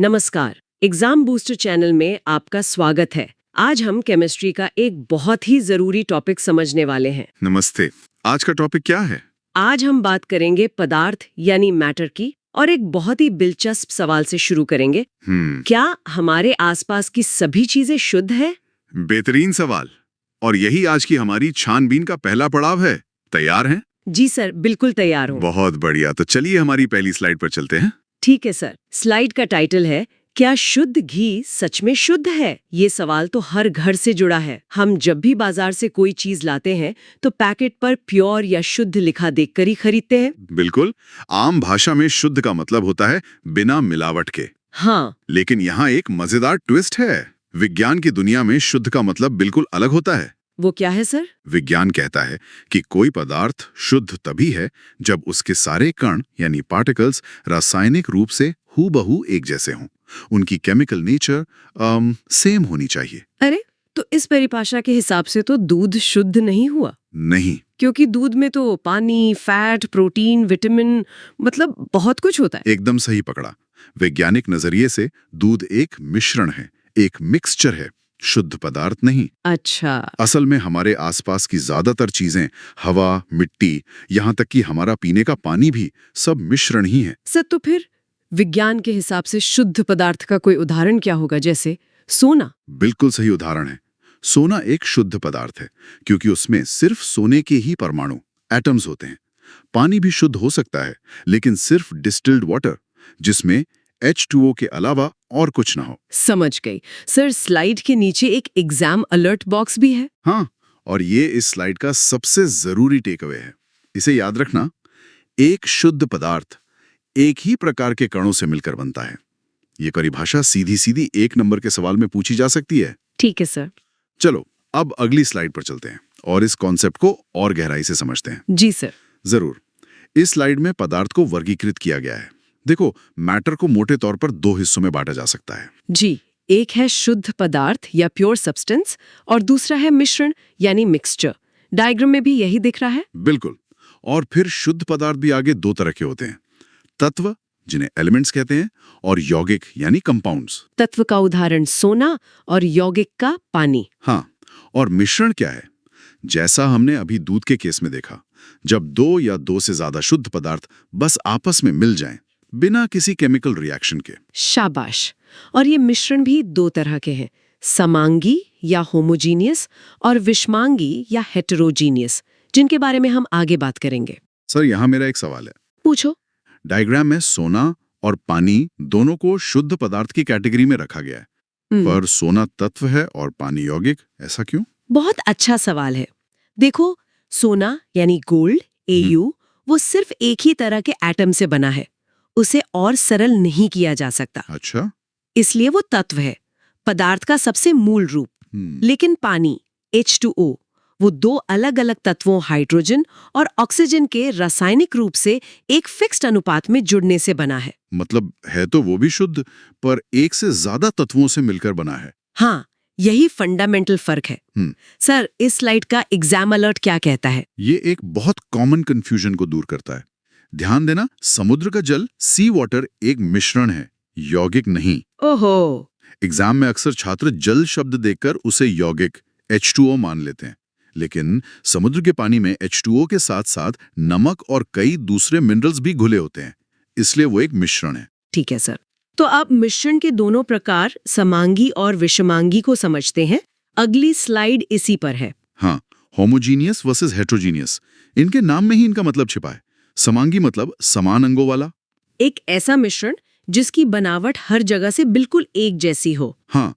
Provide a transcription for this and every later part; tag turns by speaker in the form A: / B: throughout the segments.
A: नमस्कार, exam booster channel में आपका स्वागत है। आज हम केमिस्ट्री का एक बहुत ही जरूरी टॉपिक समझने वाले हैं।
B: नमस्ते। आज का टॉपिक क्या है?
A: आज हम बात करेंगे पदार्थ यानी मैटर की, और एक बहुत ही दिलचस्प सवाल से शुरू करेंगे। क्या हमारे आसपास की सभी चीजें शुद्ध है?
B: बेहतरीन सवाल। और यही आज की हमारी छानबीन का पहला पड़ाव है। तैयार हैं?
A: जी सर, बिल्कुल तैयार हूँ।
B: बहुत बढ़िया। तो चलिए हमारी पहली स्लाइड पर चलते हैं।
A: ठीक है सर। स्लाइड का टाइटल है, क्या शुद्ध घी सच में शुद्ध है? ये सवाल तो हर घर से जुड़ा है। हम जब भी बाजार से कोई चीज लाते हैं तो पैकेट पर प्योर या शुद्ध लिखा देखकर ही खरीदते हैं।
B: बिल्कुल। आम भाषा में शुद्ध का मतलब होता है बिना मिलावट के।
A: हाँ,
B: लेकिन यहाँ एक मजेदार ट्विस्ट है। विज्ञान की दुनिया में शुद्ध का मतलब बिल्कुल अलग होता है।
A: वो क्या है सर?
B: विज्ञान कहता है कि कोई पदार्थ शुद्ध तभी है जब उसके सारे कण यानी पार्टिकल्स रासायनिक रूप से हूबहू एक जैसे हों। उनकी केमिकल नेचर सेम होनी चाहिए।
A: अरे, तो इस परिभाषा के हिसाब से तो दूध शुद्ध नहीं हुआ?
B: नहीं।
A: क्योंकि दूध में तो पानी, फैट, प्रोटीन, विटामिन, मतलब बहुत कुछ होता है।
B: एकदम सही पकड़ा। वैज्ञानिक नजरिए से दूध एक मिश्रण है, एक मिक्सचर है, शुद्ध पदार्थ नहीं।
A: अच्छा।
B: असल में हमारे आसपास की ज्यादातर चीजें, हवा, मिट्टी, यहाँ तक कि हमारा पीने का पानी भी सब मिश्रण ही है।
A: सर, तो फिर विज्ञान के हिसाब से शुद्ध पदार्थ का कोई उदाहरण क्या होगा? जैसे सोना।
B: बिल्कुल सही उदाहरण है। सोना एक शुद्ध पदार्थ है क्योंकि उसमें सिर्फ सोने के ही परमाणु, एटम्स होते हैं। पानी भी शुद्ध हो सकता है, लेकिन सिर्फ डिस्टिल्ड वाटर, जिसमें H2O के अलावा और कुछ ना हो।
A: समझ गई। सर, स्लाइड के नीचे एक एग्जाम अलर्ट बॉक्स भी है।
B: हाँ, और ये इस स्लाइड का सबसे जरूरी टेकअवे है। इसे याद रखना, एक शुद्ध पदार्थ एक ही प्रकार के कणों से मिलकर बनता है। ये परिभाषा सीधी सीधी एक नंबर के सवाल में पूछी जा सकती है।
A: ठीक है सर।
B: चलो अब अगली स्लाइड पर चलते हैं और इस कॉन्सेप्ट को और गहराई से समझते हैं।
A: जी सर।
B: जरूर। इस स्लाइड में पदार्थ को वर्गीकृत किया गया है। देखो, मैटर को मोटे तौर पर दो हिस्सों में बांटा जा सकता है।
A: जी, एक है शुद्ध पदार्थ या प्योर सब्सटेंस, और दूसरा है मिश्रण यानी मिक्सचर। डायग्राम में भी यही दिख रहा है।
B: बिल्कुल। और फिर शुद्ध पदार्थ भी आगे दो तरह के होते हैं, तत्व जिन्हें एलिमेंट्स कहते हैं, और यौगिक यानी कंपाउंड्स।
A: तत्व का उदाहरण सोना और यौगिक का पानी।
B: हाँ, और मिश्रण क्या है? जैसा हमने अभी दूध के केस में देखा, जब दो या दो से ज्यादा शुद्ध पदार्थ बस आपस में मिल जाएं, बिना किसी केमिकल रिएक्शन के।
A: शाबाश। और ये मिश्रण भी दो तरह के हैं, समांगी या होमोजीनियस और विषमांगी या हेटेरोजीनियस, जिनके बारे में हम आगे बात करेंगे।
B: सर, यहाँ मेरा एक सवाल है।
A: पूछो।
B: डायग्राम में सोना और पानी दोनों को शुद्ध पदार्थ की कैटेगरी में रखा गया है, पर सोना तत्व है और पानी यौगिक, ऐसा क्यों?
A: बहुत अच्छा सवाल है। देखो, सोना यानी गोल्ड, Au, वो सिर्फ एक ही तरह के एटम से बना है। उसे और सरल नहीं किया जा सकता।
B: अच्छा।
A: इसलिए वो तत्व है, पदार्थ का सबसे मूल रूप। लेकिन पानी, H2O, वो दो अलग अलग तत्वों हाइड्रोजन और ऑक्सीजन के रासायनिक रूप से एक फिक्स्ड अनुपात में जुड़ने से बना है।
B: मतलब है तो वो भी शुद्ध, पर एक से ज्यादा तत्वों से मिलकर बना है।
A: हाँ, यही फंडामेंटल फर्क है। सर, इस स्लाइड का एग्जाम अलर्ट क्या कहता है?
B: ये एक बहुत कॉमन कंफ्यूजन को दूर करता है। ध्यान देना, समुद्र का जल, सी वाटर, एक मिश्रण है, यौगिक नहीं।
A: ओहो।
B: एग्जाम में अक्सर छात्र जल शब्द देखकर उसे यौगिक H2O मान लेते हैं, लेकिन समुद्र के पानी में H2O के साथ साथ नमक और कई दूसरे मिनरल्स भी घुले होते हैं, इसलिए वो एक मिश्रण है।
A: ठीक है सर। तो अब मिश्रण के दोनों प्रकार, समांगी और विषमांगी, को समझते हैं। अगली स्लाइड इसी पर है।
B: हाँ, होमोजीनियस वर्सेस हेटेरोजीनियस, इनके नाम में ही इनका मतलब छिपा है। समांगी मतलब समान अंगों वाला।
A: एक ऐसा मिश्रण जिसकी बनावट हर जगह से बिल्कुल एक जैसी हो।
B: हाँ,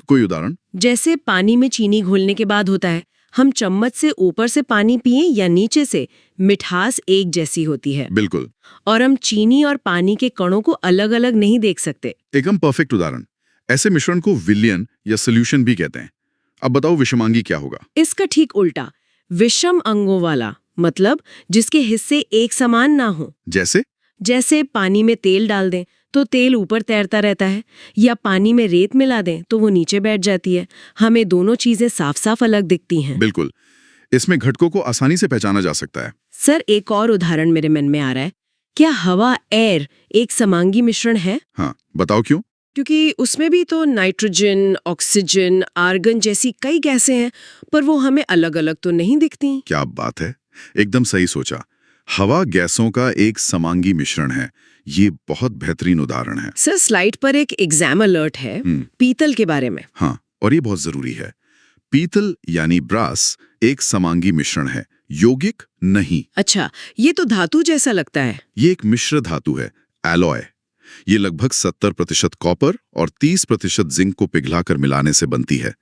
B: कोई उदाहरण?
A: जैसे पानी में चीनी घोलने के बाद होता है, हम चम्मच से ऊपर से पानी पिए या नीचे से, मिठास एक जैसी होती है।
B: बिल्कुल।
A: और हम चीनी और पानी के कणों को अलग अलग नहीं देख सकते।
B: एकदम परफेक्ट उदाहरण। ऐसे मिश्रण को विलयन या सोल्यूशन भी कहते हैं। अब बताओ विषमांगी क्या होगा?
A: इसका ठीक उल्टा, विषम अंगों वाला, मतलब जिसके हिस्से एक समान ना हो। जैसे पानी में तेल डाल दें तो तेल ऊपर तैरता रहता है, या पानी में रेत मिला दें तो वो नीचे बैठ जाती है। हमें दोनों चीजें साफ साफ अलग दिखती हैं।
B: बिल्कुल। इसमें घटकों को आसानी से पहचाना जा सकता है।
A: सर, एक और उदाहरण मेरे मन में आ रहा है। क्या हवा, एयर, एक समांगी मिश्रण है?
B: हाँ, बताओ क्यों?
A: क्योंकि उसमें भी तो नाइट्रोजन, ऑक्सीजन, आर्गन जैसी कई गैसें हैं, पर वो हमें अलग अलग तो नहीं दिखती।
B: क्या बात है, एकदम सही सोचा। हवा गैसों का एक समांगी मिश्रण है। ये बहुत बेहतरीन उदाहरण है।
A: सर, स्लाइड पर एक एग्जाम अलर्ट है पीतल के बारे में।
B: हाँ, और ये बहुत जरूरी है। पीतल यानी ब्रास एक समांगी मिश्रण है, यौगिक नहीं।
A: अच्छा, ये तो धातु जैसा लगता है।
B: ये एक मिश्र धातु है, एलॉय। ये लगभग 70% कॉपर और 30% जिंक को पिघलाकर मिलाने से बनती है।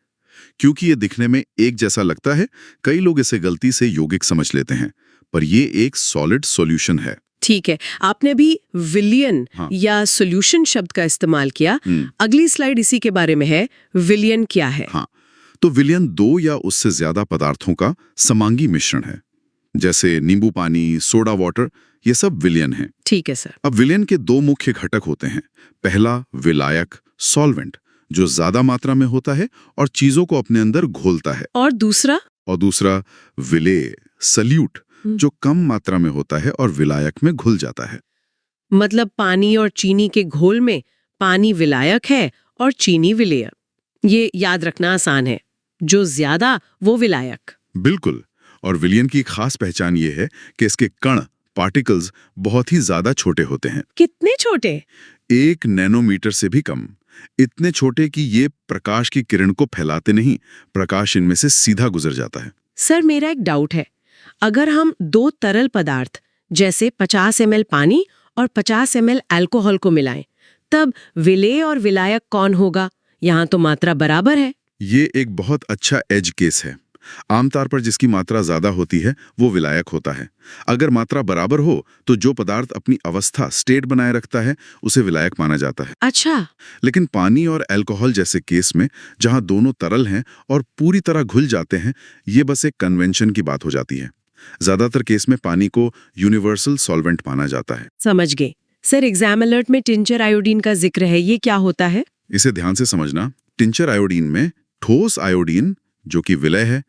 B: क्योंकि ये दिखने में एक जैसा लगता है, कई लोग इसे गलती से यौगिक समझ लेते हैं, पर ये एक सॉलिड सॉल्यूशन है।
A: ठीक है, आपने भी विलियन या सॉल्यूशन शब्द का इस्तेमाल किया। अगली स्लाइड इसी के बारे में है। विलियन क्या है?
B: हाँ, तो विलियन दो या उससे ज्यादा पदार्थों का समांगी मिश्रण है। जैसे नींबू पानी, सोडा वाटर, ये सब विलियन है।
A: ठीक है सर।
B: अब विलियन के दो मुख्य घटक होते हैं। पहला विलायक, सॉल्वेंट, जो ज्यादा मात्रा में होता है और चीजों को अपने अंदर घोलता है।
A: और दूसरा
B: विलेय, सल्यूट, जो कम मात्रा में होता है और विलायक में घुल जाता है।
A: मतलब पानी और चीनी के घोल में पानी विलायक है और चीनी विलेय। ये याद रखना आसान है, जो ज्यादा वो विलायक।
B: बिल्कुल। और विलियन की खास पहचान ये है कि इसके कण, पार्टिकल्स, बहुत ही ज्यादा छोटे होते हैं।
A: कितने छोटे?
B: 1 नैनोमीटर से भी कम। इतने छोटे कि ये प्रकाश की किरण को फैलाते नहीं, प्रकाश इनमें से सीधा गुजर जाता है।
A: सर, मेरा एक डाउट है। अगर हम दो तरल पदार्थ जैसे 50 ml पानी और 50 ml अल्कोहल को मिलाएं, तब विलेय और विलायक कौन होगा? यहाँ तो मात्रा बराबर है।
B: ये एक बहुत अच्छा एज केस है। आमतौर पर जिसकी मात्रा ज्यादा होती है वो विलायक होता है। अगर मात्रा बराबर हो तो जो पदार्थ अपनी अवस्था, स्टेट बनाए रखता है, उसे विलायक माना जाता है।
A: अच्छा।
B: लेकिन पानी और अल्कोहल जैसे केस में, जहां दोनों तरल हैं और पूरी तरह घुल जाते हैं, ये बस एक कन्वेंशन की बात हो जाती है। ज्यादातर केस में पानी को यूनिवर्सल सॉल्वेंट माना जाता है।
A: समझ गए। सर, एग्जाम अलर्ट में टिंचर आयोडीन का जिक्र है, ये क्या होता है?
B: इसे ध्यान से समझना। टिंचर आयोडीन में ठोस आयोडीन, जो कि विलय है,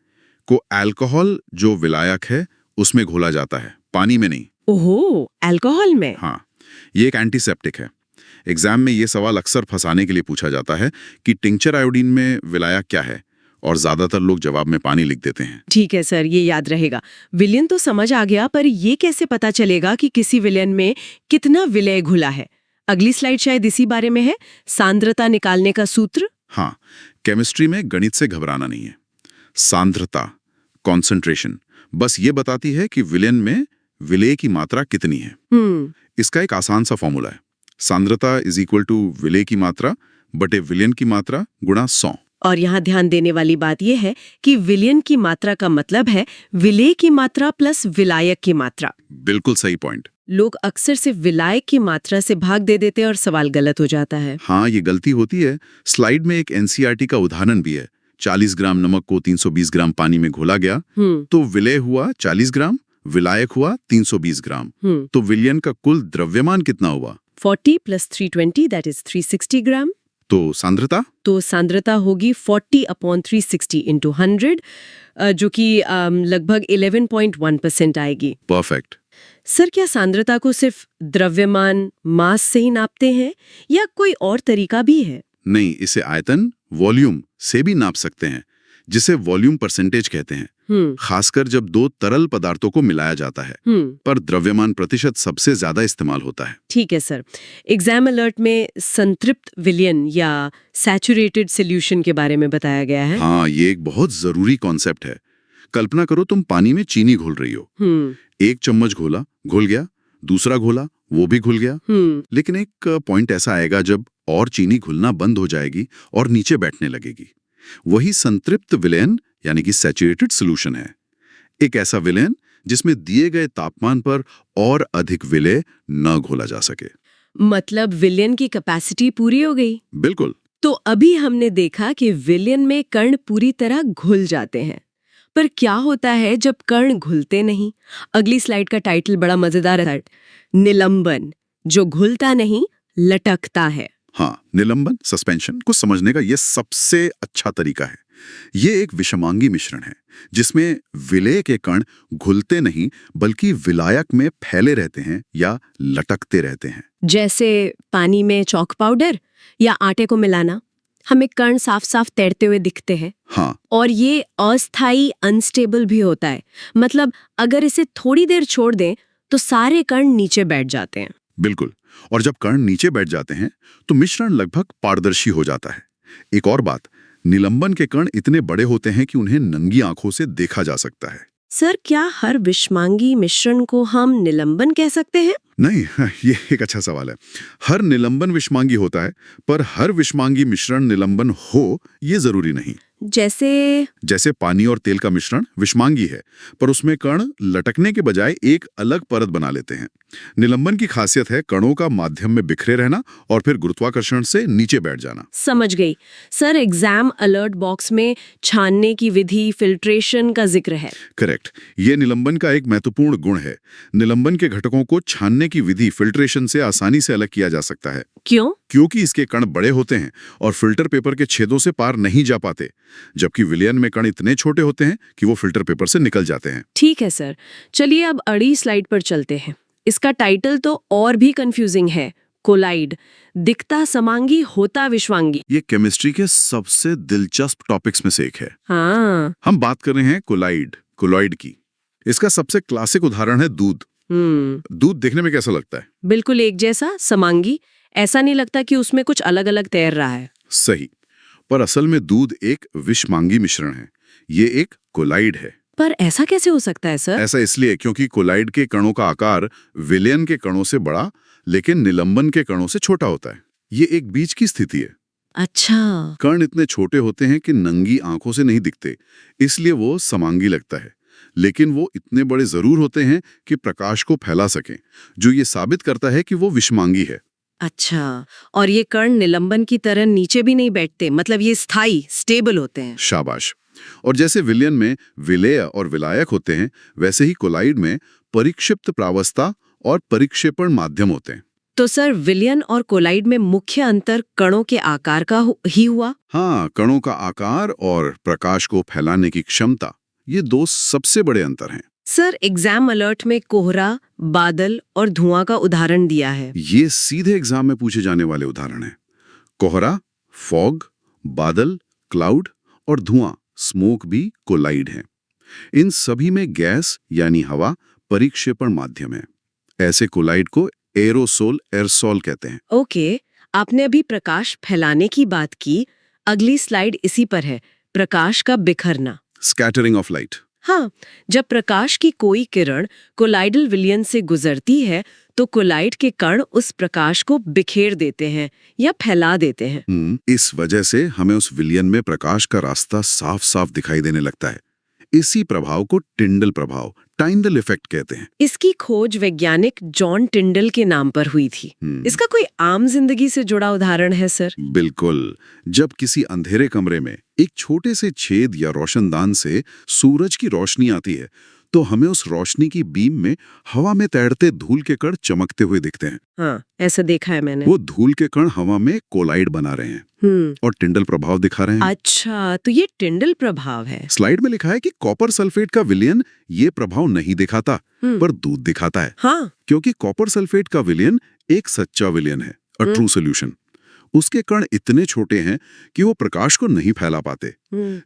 B: को अल्कोहल, जो विलायक है, उसमें घोला जाता है, पानी में नहीं।
A: ओहो, अल्कोहल में?
B: हाँ, ये एक एंटीसेप्टिक है। एग्जाम में ये सवाल अक्सर फंसाने के लिए पूछा जाता है कि टिंचर आयोडीन में विलायक क्या है, और ज्यादातर लोग जवाब में पानी लिख देते हैं।
A: ठीक है सर, ये याद रहेगा। विलयन तो समझ आ गया, पर ये कैसे पता चलेगा कि किसी विलयन में कितना विलय घुला है? अगली स्लाइड शायद इसी बारे में है, सांद्रता निकालने का सूत्र।
B: हाँ, केमिस्ट्री में गणित से घबराना नहीं है। सांद्रता, कॉन्सेंट्रेशन, बस ये बताती है कि विलयन में विलेय की मात्रा कितनी है। इसका एक आसान सा फॉर्मूला है। सांद्रता इज इक्वल टू विलेय की मात्रा बटे विलयन की मात्रा गुणा 100।
A: और यहाँ ध्यान देने वाली बात यह है कि विलयन की मात्रा का मतलब है विलेय की मात्रा प्लस विलायक की मात्रा।
B: बिल्कुल सही पॉइंट।
A: लोग अक्सर सिर्फ विलायक की मात्रा से भाग दे देते हैं और सवाल गलत हो जाता है।
B: हाँ, ये गलती होती है। स्लाइड में एक एनसीईआरटी का उदाहरण भी है। 40 ग्राम नमक को 320 ग्राम पानी में घोला गया, तो विलेय हुआ 40 ग्राम, विलायक हुआ 320 ग्राम। तो विलयन का कुल द्रव्यमान कितना हुआ?
A: 40 + 320 दैट इज 360 ग्राम।
B: तो सांद्रता
A: होगी 40/360 × 100, जो कि लगभग 11.1% आएगी।
B: परफेक्ट।
A: सर, क्या सांद्रता को सिर्फ द्रव्यमान, मास से ही नापते हैं या कोई और तरीका भी है?
B: नहीं, इसे आयतन, वॉल्यूम से भी नाप सकते हैं, जिसे वॉल्यूम परसेंटेज कहते हैं, खासकर जब दो तरल पदार्थों को मिलाया जाता है। पर द्रव्यमान प्रतिशत सबसे ज्यादा इस्तेमाल होता है।
A: ठीक है सर। एग्जाम अलर्ट में संतृप्त विलयन या सैचुरेटेड सॉल्यूशन के बारे में बताया गया है।
B: हाँ, ये एक बहुत जरूरी कॉन्सेप्ट है। कल्पना करो तुम पानी में चीनी घोल रही हो। 1 चम्मच घोला, घुल गया, दूसरा घोला, वो भी घुल गया। लेकिन एक पॉइंट ऐसा आएगा जब और चीनी घुलना बंद हो जाएगी और नीचे बैठने लगेगी। वही संतृप्त विलयन यानी कि सैचुरेटेड सॉल्यूशन है। एक ऐसा विलयन जिसमें दिए गए तापमान पर और अधिक विलेय न घोला जा सके।
A: मतलब विलयन की कैपेसिटी पूरी हो गई।
B: बिल्कुल।
A: तो अभी हमने देखा कि विलयन में कण पूरी तरह घुल जाते हैं, पर क्या होता है जब कण घुलते नहीं? अगली स्लाइड का टाइटल बड़ा मजेदार है, निलंबन, जो घुलता नहीं, लटकता है।
B: हाँ, निलंबन सस्पेंशन को समझने का ये सबसे अच्छा तरीका है। ये एक विषमांगी मिश्रण है जिसमें विलेय के कण घुलते नहीं बल्कि विलायक में फैले रहते हैं या लटकते रहते हैं।
A: जैसे पानी में चॉक पाउडर या आटे को मिलाना, हमें कण साफ साफ तैरते हुए दिखते हैं।
B: हाँ,
A: और ये अस्थाई अनस्टेबल भी होता है, मतलब अगर इसे थोड़ी देर छोड़ दें तो सारे कण नीचे बैठ जाते हैं।
B: बिल्कुल। और जब कण नीचे बैठ जाते हैं तो मिश्रण लगभग पारदर्शी हो जाता है। एक और बात, निलंबन के कण इतने बड़े होते हैं कि उन्हें नंगी आंखों से देखा जा सकता है।
A: सर, क्या हर विषमांगी मिश्रण को हम निलंबन कह सकते हैं?
B: नहीं, ये एक अच्छा सवाल है। हर निलंबन विषमांगी होता है, पर हर विषमांगी मिश्रण निलंबन हो ये जरूरी नहीं।
A: जैसे
B: पानी और तेल का मिश्रण विषमांगी है, पर उसमें कण लटकने के बजाय एक अलग परत बना लेते हैं। निलंबन की खासियत है कणों का माध्यम में बिखरे रहना और फिर गुरुत्वाकर्षण से नीचे बैठ जाना।
A: समझ गई। सर, एग्जाम अलर्ट बॉक्स में छानने की विधि, फिल्ट्रेशन का जिक्र है।
B: करेक्ट, ये निलंबन का एक महत्वपूर्ण गुण है। निलंबन के घटकों को छानने की विधि फिल्ट्रेशन से आसानी से अलग किया जा सकता है।
A: क्यों?
B: क्योंकि इसके कण बड़े होते हैं और फिल्टर पेपर के छेदों से पार नहीं जा पाते, जबकि विलयन में कण इतने छोटे होते हैं कि वो फिल्टर पेपर से निकल जाते हैं।
A: ठीक है सर, चलिए अब अगली स्लाइड पर चलते हैं। इसका टाइटल तो और भी कंफ्यूजिंग है, कोलाइड, दिखता समांगी होता विश्वांगी।
B: ये केमिस्ट्री के सबसे दिलचस्प टॉपिक्स में से एक है।
A: हाँ।
B: हम बात कर रहे हैं कोलॉइड की। इसका सबसे क्लासिक उदाहरण है दूध। दूध देखने में कैसा लगता है?
A: बिल्कुल एक जैसा, समांगी। ऐसा नहीं लगता कि उसमें कुछ अलग अलग तैर रहा है।
B: सही, पर असल में दूध एक विषमांगी मिश्रण है। ये एक कोलाइड है।
A: पर ऐसा कैसे हो सकता है सर?
B: ऐसा इसलिए क्योंकि कोलाइड के कणों का आकार विलयन के कणों से बड़ा लेकिन निलंबन के कणों से छोटा होता है। ये एक बीच की स्थिति है।
A: अच्छा।
B: कण इतने छोटे होते हैं कि नंगी आंखों से नहीं दिखते, इसलिए वो समांगी लगता है। लेकिन वो इतने बड़े जरूर होते हैं कि प्रकाश को फैला सकें, जो ये साबित करता है कि वो विषमांगी है।
A: अच्छा, और ये कण निलंबन की तरह नीचे भी नहीं बैठते, मतलब ये स्थायी, स्टेबल होते हैं।
B: शाबाश। और जैसे विलयन में विलेय और विलायक होते हैं, वैसे ही कोलाइड में परिक्षिप्त प्रावस्था और परिक्षेपण माध्यम होते हैं।
A: तो सर, विलयन और कोलाइड में मुख्य अंतर कणों के आकार का ही हुआ?
B: हाँ, कणों का आकार और प्रकाश को फैलाने की क्षमता, ये दो सबसे बड़े अंतर हैं।
A: सर, एग्जाम अलर्ट में कोहरा, बादल और धुआं का उदाहरण दिया है।
B: ये सीधे एग्जाम में पूछे जाने वाले उदाहरण हैं। कोहरा, फॉग, बादल, क्लाउड और धुआं, स्मोक भी कोलाइड है। इन सभी में गैस यानी हवा परिक्षेपण माध्यम है। ऐसे कोलाइड को एरोसोल कहते हैं।
A: ओके, आपने अभी प्रकाश फैलाने की बात की। अगली स्लाइड इसी पर है, प्रकाश का बिखरना,
B: स्कैटरिंग ऑफ लाइट।
A: हाँ, जब प्रकाश की कोई किरण कोलाइडल विलयन से गुजरती है तो कोलाइड के कण उस प्रकाश को बिखेर देते हैं या फैला देते हैं।
B: इस वजह से हमें उस विलयन में प्रकाश का रास्ता साफ साफ दिखाई देने लगता है। इसी प्रभाव को टिंडल प्रभाव, टाइंडल इफेक्ट कहते हैं।
A: इसकी खोज वैज्ञानिक जॉन टिंडल के नाम पर हुई थी। इसका कोई आम जिंदगी से जुड़ा उदाहरण है सर?
B: बिल्कुल। जब किसी अंधेरे कमरे में एक छोटे से छेद या रोशनदान से सूरज की रोशनी आती है, तो हमें उस रोशनी की बीम में हवा में तैरते धूल के कण चमकते हुए दिखते हैं।
A: हाँ, ऐसा देखा है मैंने।
B: वो धूल के कण हवा में कोलाइड बना रहे हैं और टिंडल प्रभाव दिखा रहे हैं।
A: अच्छा, तो ये टिंडल प्रभाव है।
B: स्लाइड में लिखा है कि कॉपर सल्फेट का विलयन ये प्रभाव नहीं दिखाता, पर दूध दिखाता है।
A: हाँ,
B: क्योंकि कॉपर सल्फेट का विलयन एक सच्चा विलयन है, अ ट्रू सोल्यूशन। उसके कण इतने छोटे हैं कि वो प्रकाश को नहीं फैला पाते,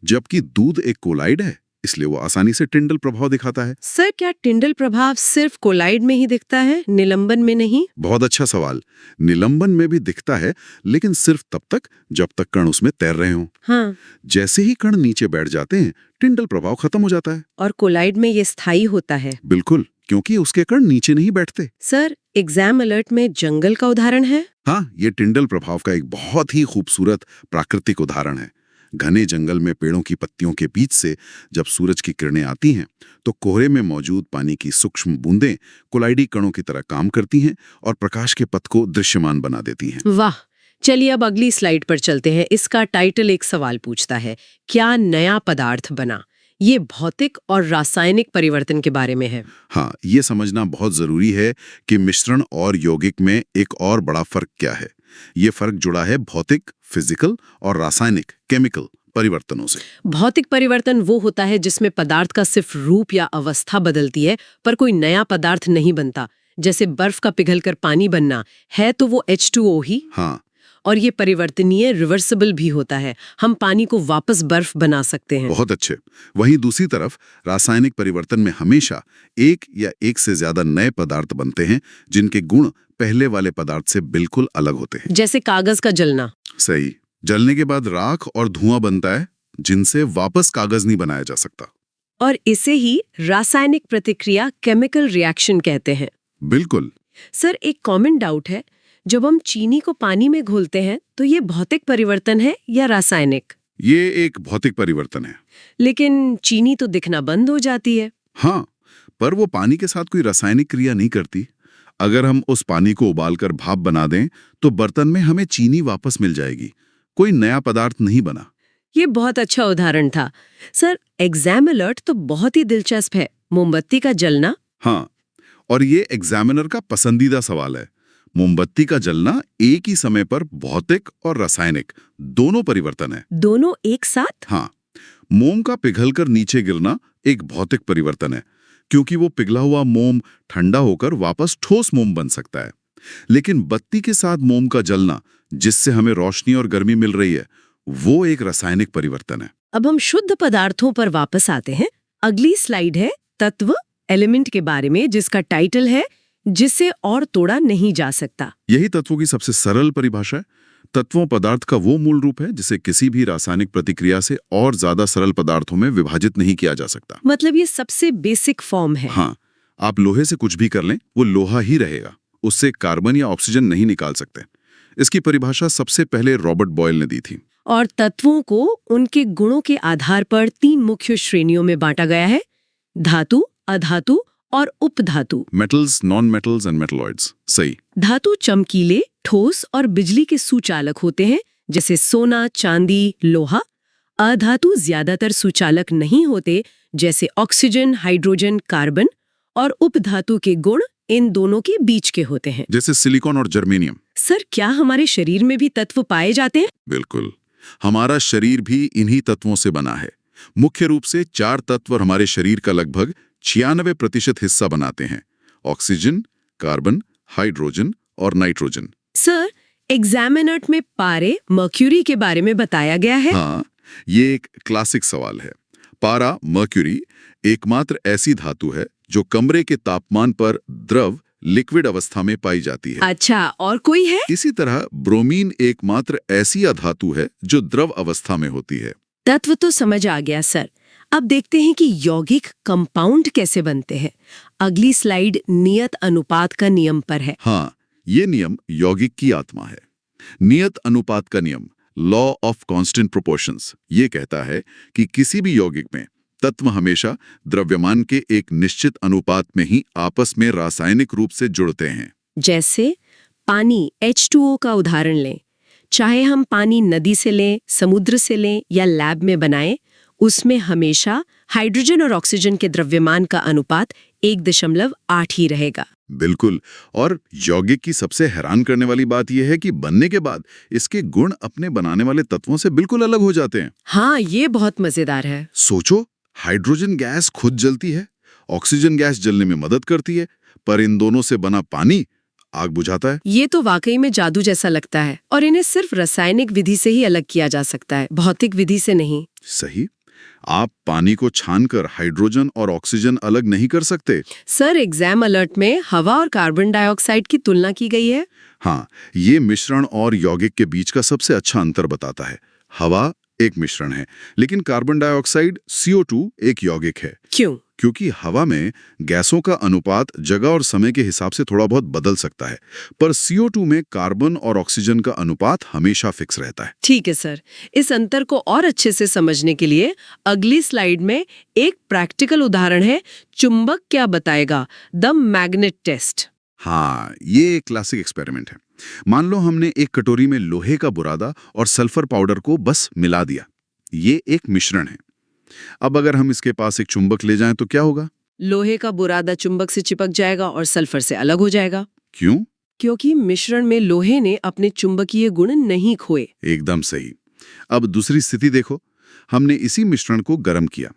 B: जबकि दूध एक कोलाइड है, इसलिए वो आसानी से टिंडल प्रभाव दिखाता है।
A: सर, क्या टिंडल प्रभाव सिर्फ कोलाइड में ही दिखता है, निलंबन में नहीं?
B: बहुत अच्छा सवाल। निलंबन में भी दिखता है, लेकिन सिर्फ तब तक जब तक कण उसमें तैर रहे हों।
A: हाँ।
B: जैसे ही कण नीचे बैठ जाते हैं, टिंडल प्रभाव खत्म हो जाता है।
A: और कोलाइड में ये स्थायी होता है।
B: बिल्कुल, क्योंकि उसके कण नीचे नहीं बैठते।
A: सर, एग्जाम अलर्ट में जंगल का उदाहरण है?
B: हाँ, ये टिंडल प्रभाव का एक बहुत ही खूबसूरत प्राकृतिक उदाहरण है। घने जंगल में पेड़ों की पत्तियों के बीच से जब सूरज की किरणें आती हैं, तो कोहरे में मौजूद पानी की सूक्ष्म बूंदें कोलाइडी कणों की तरह काम करती हैं और प्रकाश के पथ को दृश्यमान बना देती हैं।
A: वाह! चलिए अब अगली स्लाइड पर चलते हैं। इसका टाइटल एक सवाल पूछता है, क्या नया पदार्थ बना? ये भौतिक और रासायनिक परिवर्तन के बारे में है।
B: हाँ, ये समझना बहुत जरूरी है कि मिश्रण और यौगिक में एक और बड़ा फर्क क्या है। ये फर्क जुड़ा है भौतिक, फिजिकल और रासायनिक, केमिकल परिवर्तनों से।
A: भौतिक परिवर्तन वो होता है जिसमें पदार्थ का सिर्फ रूप या अवस्था बदलती है, पर कोई नया पदार्थ नहीं बनता। जैसे बर्फ का पिघलकर पानी बनना है तो वो H2O ही।
B: हाँ,
A: और ये परिवर्तनीय, रिवर्सिबल भी होता है। हम पानी को वापस बर्फ बना सकते हैं।
B: बहुत अच्छे। वहीं दूसरी तरफ रासायनिक परिवर्तन में हमेशा एक या एक से ज्यादा नए पदार्थ बनते हैं जिनके गुण पहले वाले पदार्थ से बिल्कुल अलग होते हैं।
A: जैसे कागज का जलना।
B: सही। जलने के बाद राख और धुआं बनता है जिनसे वापस कागज नहीं बनाया जा सकता।
A: और इसे ही रासायनिक प्रतिक्रिया, केमिकल रिएक्शन कहते हैं।
B: बिल्कुल।
A: सर, एक कॉमन डाउट है, जब हम चीनी को पानी में घोलते हैं तो ये भौतिक परिवर्तन है या रासायनिक?
B: ये एक भौतिक परिवर्तन है।
A: लेकिन चीनी तो दिखना बंद हो जाती है।
B: हाँ, पर वो पानी के साथ कोई रासायनिक क्रिया नहीं करती। अगर हम उस पानी को उबालकर भाप बना दें तो बर्तन में हमें चीनी वापस मिल जाएगी, कोई नया पदार्थ नहीं बना।
A: ये बहुत अच्छा उदाहरण था। सर, एग्जाम अलर्ट तो बहुत ही दिलचस्प है। मोमबत्ती का जलना।
B: हाँ, और ये एग्जामिनर का पसंदीदा सवाल है। मोमबत्ती का जलना एक ही समय पर भौतिक और रासायनिक दोनों परिवर्तन है।
A: दोनों एक साथ?
B: हाँ, मोम का पिघलकर नीचे गिरना एक भौतिक परिवर्तन है, क्योंकि वो पिघला हुआ मोम ठंडा होकर वापस ठोस मोम बन सकता है। लेकिन बत्ती के साथ मोम का जलना, जिससे हमें रोशनी और गर्मी मिल रही है, वो एक रासायनिक परिवर्तन है।
A: अब हम शुद्ध पदार्थों पर वापस आते हैं। अगली स्लाइड है तत्व, एलिमेंट के बारे में, जिसका टाइटल है जिसे और तोड़ा नहीं जा सकता।
B: यही तत्वों की सबसे सरल परिभाषा है। तत्वों पदार्थ का वो मूल रूप है जिसे किसी भी रासायनिक प्रतिक्रिया से और ज्यादा सरल पदार्थों में विभाजित नहीं किया जा सकता।
A: मतलब ये सबसे बेसिक फॉर्म है।
B: हाँ, आप लोहे से कुछ भी कर लें, वो लोहा ही रहेगा। उससे कार्बन या ऑक्सीजन नहीं निकाल सकते। इसकी परिभाषा सबसे पहले रॉबर्ट बॉयल ने दी थी।
A: और तत्वों को उनके गुणों के आधार पर 3 मुख्य श्रेणियों में बांटा गया है: धातु, अधातु और उपधातु।
B: Metals, non metals and metalloids. सही।
A: धातु चमकीले, ठोस और बिजली के सुचालक होते हैं, जैसे सोना, चांदी, लोहा। अधातु ज्यादातर सुचालक नहीं होते, जैसे ऑक्सीजन, हाइड्रोजन, कार्बन। और उपधातु के गुण इन दोनों के बीच के होते हैं,
B: जैसे सिलिकॉन और जर्मेनियम।
A: सर, क्या हमारे शरीर में भी तत्व पाए जाते हैं?
B: बिल्कुल, हमारा शरीर भी इन्हीं तत्वों से बना है। मुख्य रूप से 4 तत्व हमारे शरीर का लगभग 96% हिस्सा बनाते हैं: ऑक्सीजन, कार्बन, हाइड्रोजन और नाइट्रोजन।
A: सर, एग्जामिनर में पारे, मर्क्यूरी के बारे में बताया गया है।
B: हाँ, ये एक क्लासिक सवाल है। पारा, मर्क्यूरी, एकमात्र ऐसी धातु है जो कमरे के तापमान पर द्रव, लिक्विड अवस्था में पाई जाती है।
A: अच्छा, और कोई है?
B: इसी तरह ब्रोमीन एकमात्र ऐसी अधातु है जो द्रव अवस्था में होती है।
A: तत्व तो समझ आ गया सर। अब देखते हैं कि यौगिक कंपाउंड कैसे बनते हैं। अगली स्लाइड नियत अनुपात का नियम पर है।
B: हाँ, ये नियम यौगिक की आत्मा है। नियत अनुपात का नियम, लॉ ऑफ कांस्टेंट प्रोपोर्शंस, ये कहता है कि किसी भी यौगिक में तत्व हमेशा द्रव्यमान के एक निश्चित अनुपात में ही आपस में रासायनिक रूप से जुड़ते हैं।
A: जैसे पानी, H2O का उदाहरण लें। चाहे हम पानी नदी से लें, समुद्र से लें या लैब में बनाएं, उसमें हमेशा हाइड्रोजन और ऑक्सीजन के द्रव्यमान का अनुपात 1.8 ही रहेगा।
B: बिल्कुल। और यौगिक की सबसे हैरान करने वाली बात यह है कि बनने के बाद इसके गुण अपने बनाने वाले तत्वों से बिल्कुल अलग हो जाते हैं।
A: हाँ, ये बहुत मजेदार है।
B: सोचो, हाइड्रोजन गैस खुद जलती है, ऑक्सीजन गैस जलने में मदद करती है, पर इन दोनों से बना पानी आग बुझाता है।
A: ये तो वाकई में जादू जैसा लगता है। और इन्हें सिर्फ रासायनिक विधि से ही अलग किया जा सकता है, भौतिक विधि से नहीं।
B: सही। आप पानी को छानकर हाइड्रोजन और ऑक्सीजन अलग नहीं कर सकते।
A: सर, एग्जाम अलर्ट में हवा और कार्बन डाइऑक्साइड की तुलना की गई है।
B: हाँ, ये मिश्रण और यौगिक के बीच का सबसे अच्छा अंतर बताता है। हवा एक मिश्रण है, लेकिन कार्बन डाइऑक्साइड CO2 एक यौगिक है।
A: क्यों?
B: क्योंकि हवा में गैसों का अनुपात जगह और समय के हिसाब से थोड़ा बहुत बदल सकता है, पर CO2 में कार्बन और ऑक्सीजन का अनुपात हमेशा फिक्स रहता है।
A: ठीक है सर। इस अंतर को और अच्छे से समझने के लिए अगली स्लाइड में एक प्रैक्टिकल उदाहरण है। चुंबक क्या बताएगा, द मैग्नेट टेस्ट।
B: हाँ, ये एक क्लासिक एक्सपेरिमेंट है। मान लो हमने एक कटोरी में लोहे का बुरादा और सल्फर पाउडर को बस मिला दिया। ये एक मिश्रण है। अब अगर हम इसके पास एक चुंबक ले जाएं तो क्या होगा?
A: लोहे का बुरादा चुंबक से चिपक जाएगा और सल्फर से अलग हो जाएगा।
B: क्यों?
A: क्योंकि मिश्रण में लोहे ने अपने चुंबकीय गुण नहीं खोए।
B: एकदम सही। अब दूसरी स्थिति देखो, हमने इसी मिश्रण को गर्म किया।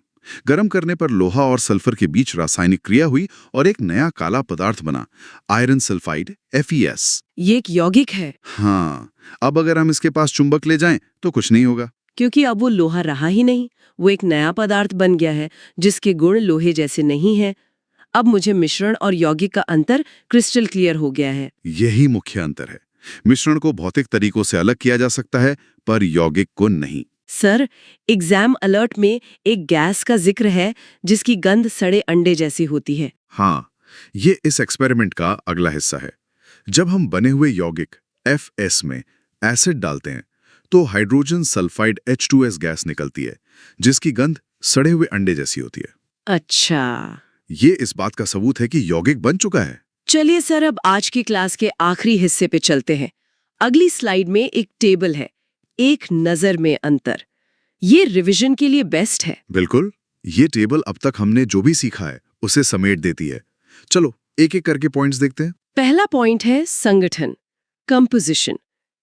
B: गर्म करने पर लोहा और सल्फर के बीच रासायनिक क्रिया हुई और एक नया काला पदार्थ बना, आयरन सल्फाइड FeS।
A: ये एक यौगिक है,
B: हाँ, अब अगर हम इसके पास चुंबक ले जाएं तो कुछ नहीं होगा।
A: क्योंकि अब वो लोहा रहा ही नहीं, वो एक नया पदार्थ बन गया है जिसके गुण लोहे जैसे नहीं हैं। अब मुझे मिश्रण और यौगिक का अंतर क्रिस्टल क्लियर हो गया है।
B: यही मुख्य अंतर है। मिश्रण को भौतिक तरीकों से अलग किया जा सकता है, पर यौगिक को नहीं।
A: सर, एग्जाम अलर्ट में एक गैस का जिक्र है जिसकी गंध सड़े अंडे जैसी होती है।
B: हाँ, ये इस एक्सपेरिमेंट का अगला हिस्सा है। जब हम बने हुए यौगिक FS में एसिड डालते हैं तो हाइड्रोजन सल्फाइड H2S गैस निकलती है, जिसकी गंध सड़े हुए अंडे जैसी होती है।
A: अच्छा,
B: ये इस बात का सबूत है कि यौगिक बन चुका है।
A: चलिए सर, अब आज की क्लास के आखिरी हिस्से पे चलते हैं। अगली स्लाइड में एक टेबल है, एक नजर में अंतर। ये रिवीजन के लिए बेस्ट है।
B: बिल्कुल, ये टेबल अब तक हमने जो भी सीखा है उसे समेट देती है। चलो एक एक करके पॉइंट्स देखते हैं।
A: पहला पॉइंट है संगठन, कंपोजिशन।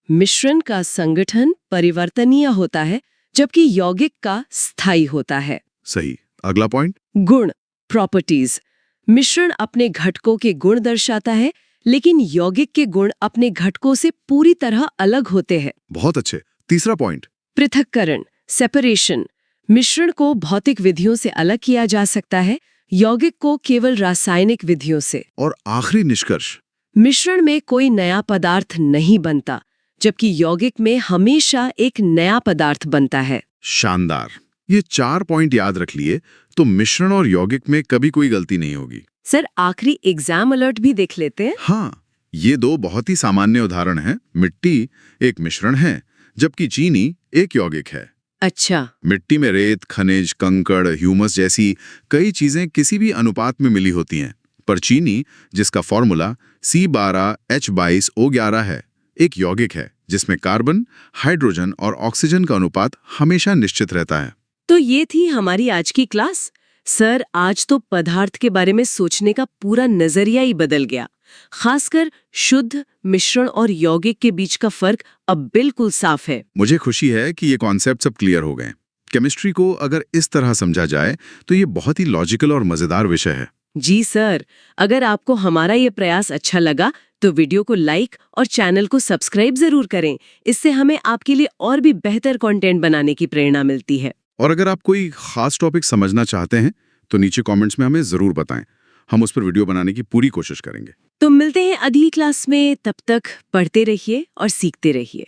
A: मिश्रण का संगठन परिवर्तनीय होता है जबकि यौगिक का स्थायी होता है।
B: सही। अगला पॉइंट,
A: गुण, प्रॉपर्टीज। मिश्रण अपने घटकों के गुण दर्शाता है, लेकिन यौगिक के गुण अपने घटकों से पूरी तरह अलग होते हैं।
B: बहुत अच्छे। तीसरा पॉइंट,
A: पृथक्करण, सेपरेशन। मिश्रण को भौतिक विधियों से अलग किया जा सकता है, यौगिक को केवल रासायनिक विधियों से।
B: और आखिरी निष्कर्ष,
A: मिश्रण में कोई नया पदार्थ नहीं बनता, जबकि यौगिक में हमेशा एक नया पदार्थ बनता है।
B: शानदार। ये 4 पॉइंट याद रख लिए तो मिश्रण और यौगिक में कभी कोई गलती नहीं होगी।
A: सर, आखिरी एग्जाम अलर्ट भी देख लेते हैं।
B: हाँ, ये 2 बहुत ही सामान्य उदाहरण हैं। मिट्टी एक मिश्रण है, जबकि चीनी एक यौगिक है।
A: अच्छा,
B: मिट्टी में रेत, खनिज, कंकड़, ह्यूमस जैसी कई चीजें किसी भी अनुपात में मिली होती हैं, पर चीनी, जिसका फॉर्मूला C12H22O11 है, एक यौगिक है जिसमें कार्बन, हाइड्रोजन और ऑक्सीजन का अनुपात हमेशा निश्चित रहता है।
A: तो ये थी हमारी आज की क्लास। सर, आज तो पदार्थ के बारे में सोचने का पूरा नजरिया ही बदल गया। खासकर शुद्ध, मिश्रण और यौगिक के बीच का फर्क अब बिल्कुल साफ है।
B: मुझे खुशी है कि ये कॉन्सेप्ट सब क्लियर हो गए। केमिस्ट्री को अगर इस तरह समझा जाए तो ये बहुत ही लॉजिकल और मजेदार विषय है।
A: जी सर, अगर आपको हमारा ये प्रयास अच्छा लगा तो वीडियो को लाइक और चैनल को सब्सक्राइब जरूर करें। इससे हमें आपके लिए और भी बेहतर कंटेंट बनाने की प्रेरणा मिलती है।
B: और अगर आप कोई खास टॉपिक समझना चाहते हैं तो नीचे कमेंट्स में हमें जरूर बताएं। हम उस पर वीडियो बनाने की पूरी कोशिश करेंगे।
A: तो मिलते हैं अगली क्लास में। तब तक पढ़ते रहिए और सीखते रहिए।